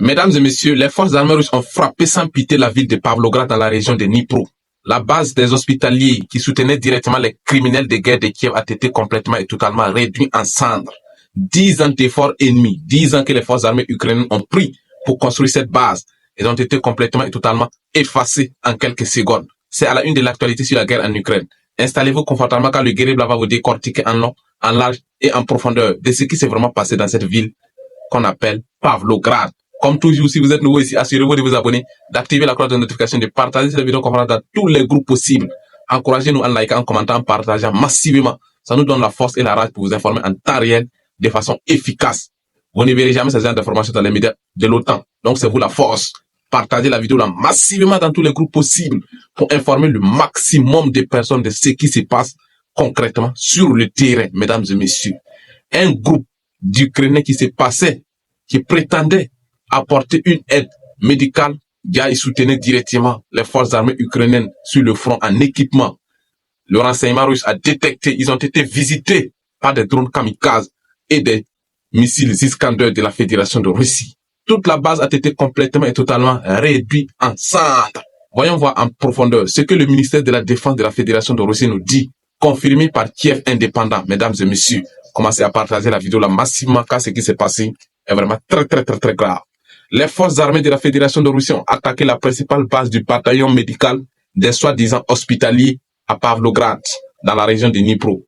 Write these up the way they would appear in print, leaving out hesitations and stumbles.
Mesdames et messieurs, les forces armées russes ont frappé sans pitié la ville de Pavlograd dans la région de Dnipro. La base des hospitaliers qui soutenaient directement les criminels de guerre de Kiev a été complètement et totalement réduite en cendres. 10 ans d'efforts ennemis, 10 ans que les forces armées ukrainiennes ont pris pour construire cette base, elles ont été complètement et totalement effacées en quelques secondes. C'est à la une de l'actualité sur la guerre en Ukraine. Installez-vous confortablement car le guerrier va vous décortiquer en long, en large et en profondeur de ce qui s'est vraiment passé dans cette ville qu'on appelle Pavlograd. Comme toujours, si vous êtes nouveau ici, assurez-vous de vous abonner, d'activer la cloche de notification, de partager cette vidéo dans tous les groupes possibles. Encouragez-nous en likant, en commentant, en partageant massivement. Ça nous donne la force et la rage pour vous informer en temps réel, de façon efficace. Vous ne verrez jamais ces genre d'informations dans les médias de l'OTAN. Donc c'est vous la force. Partagez la vidéo là massivement dans tous les groupes possibles pour informer le maximum de personnes de ce qui se passe concrètement sur le terrain, mesdames et messieurs. Un groupe d'Ukrainiens qui prétendait apporter une aide médicale, ils soutenaient directement les forces armées ukrainiennes sur le front en équipement. Le renseignement russe a détecté, ils ont été visités par des drones kamikazes et des missiles Iskander de la Fédération de Russie. Toute la base a été complètement et totalement réduite en cendres. Voyons voir en profondeur ce que le ministère de la Défense de la Fédération de Russie nous dit, confirmé par Kiev indépendant. Mesdames et messieurs, commencez à partager la vidéo là massivement car ce qui s'est passé est vraiment très grave. Les forces armées de la Fédération de Russie ont attaqué la principale base du bataillon médical des soi-disant hospitaliers à Pavlograd, dans la région de Dnipro.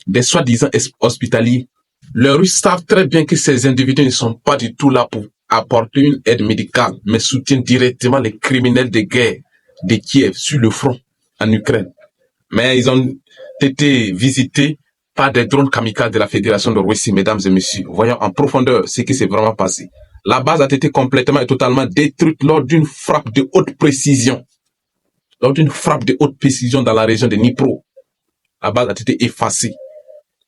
Des soi-disant hospitaliers. Les Russes savent très bien que ces individus ne sont pas du tout là pour apporter une aide médicale, mais soutiennent directement les criminels de guerre de Kiev sur le front en Ukraine. Mais ils ont été visités par des drones kamikazes de la Fédération de Russie, mesdames et messieurs. Voyons en profondeur ce qui s'est vraiment passé. La base a été complètement et totalement détruite lors d'une frappe de haute précision. Lors d'une frappe de haute précision dans la région de Dnipro. La base a été effacée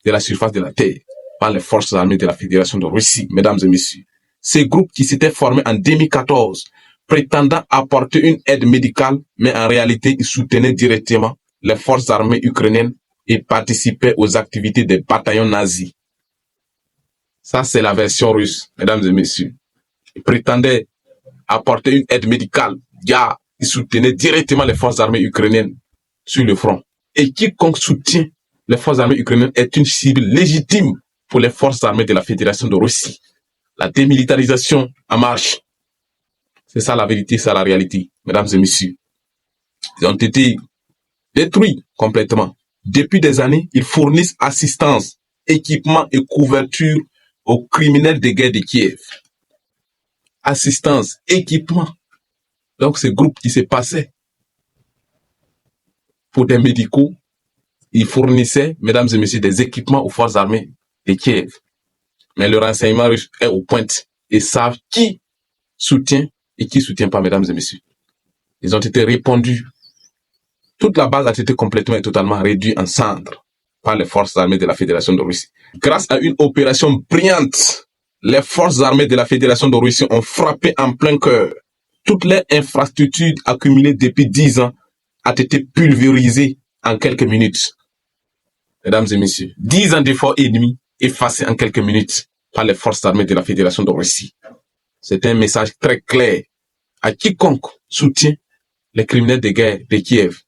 de la surface de la terre par les forces armées de la Fédération de Russie, mesdames et messieurs. Ces groupes qui s'étaient formés en 2014, prétendant apporter une aide médicale, mais en réalité, ils soutenaient directement les forces armées ukrainiennes et participaient aux activités des bataillons nazis. Ça, c'est la version russe, mesdames et messieurs. Ils prétendaient apporter une aide médicale. Ils soutenaient directement les forces armées ukrainiennes sur le front. Et quiconque soutient les forces armées ukrainiennes est une cible légitime pour les forces armées de la Fédération de Russie. La démilitarisation en marche. C'est ça la vérité, c'est la réalité, mesdames et messieurs. Ils ont été détruits complètement. Depuis des années, ils fournissent assistance, équipement et couverture aux criminels de guerre de Kiev. Assistance, équipement. Donc, ce groupe qui s'est passé pour des médicaux, ils fournissaient, mesdames et messieurs, des équipements aux forces armées de Kiev. Mais le renseignement russe est aux pointes et savent qui soutient et qui ne soutient pas, mesdames et messieurs. Ils ont été répandus. Toute la base a été complètement et totalement réduite en cendres par les forces armées de la Fédération de Russie. Grâce à une opération brillante, les forces armées de la Fédération de Russie ont frappé en plein cœur. Toutes les infrastructures accumulées depuis 10 ans ont été pulvérisées en quelques minutes. Mesdames et messieurs, 10 ans d'efforts ennemis effacés en quelques minutes par les forces armées de la Fédération de Russie. C'est un message très clair à quiconque soutient les criminels de guerre de Kiev.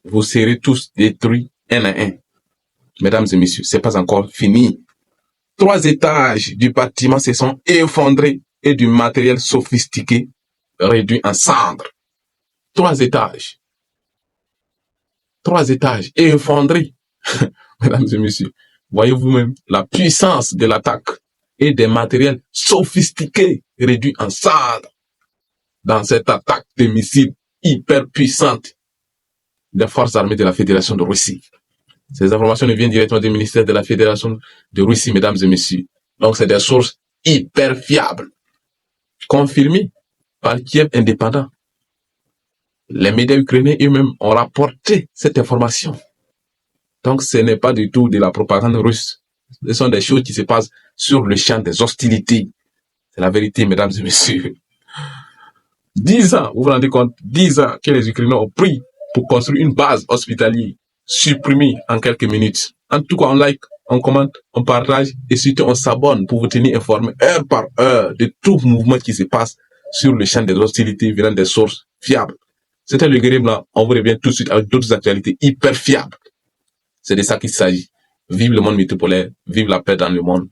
Vous serez tous détruits un à un. Mesdames et messieurs, c'est pas encore fini. 3 étages du bâtiment se sont effondrés et du matériel sophistiqué réduit en cendres. 3 étages. 3 étages effondrés. Mesdames et messieurs, voyez vous-même la puissance de l'attaque et des matériels sophistiqués réduits en cendres dans cette attaque de missiles hyper puissante des forces armées de la Fédération de Russie. Ces informations ne viennent directement du ministère de la Fédération de Russie, mesdames et messieurs. Donc, c'est des sources hyper fiables, confirmées par Kiev indépendant. Les médias ukrainiens eux-mêmes ont rapporté cette information. Donc, ce n'est pas du tout de la propagande russe. Ce sont des choses qui se passent sur le champ des hostilités. C'est la vérité, mesdames et messieurs. 10 ans, vous vous rendez compte, 10 ans que les Ukrainiens ont pris pour construire une base hospitalière supprimée en quelques minutes. En tout cas, on like, on commente, on partage et surtout on s'abonne pour vous tenir informé heure par heure de tout mouvement qui se passe sur le champ des hostilités venant des sources fiables. C'était le Guerrier Blanc. On vous revient tout de suite avec d'autres actualités hyper fiables. C'est de ça qu'il s'agit. Vive le monde multipolaire, vive la paix dans le monde.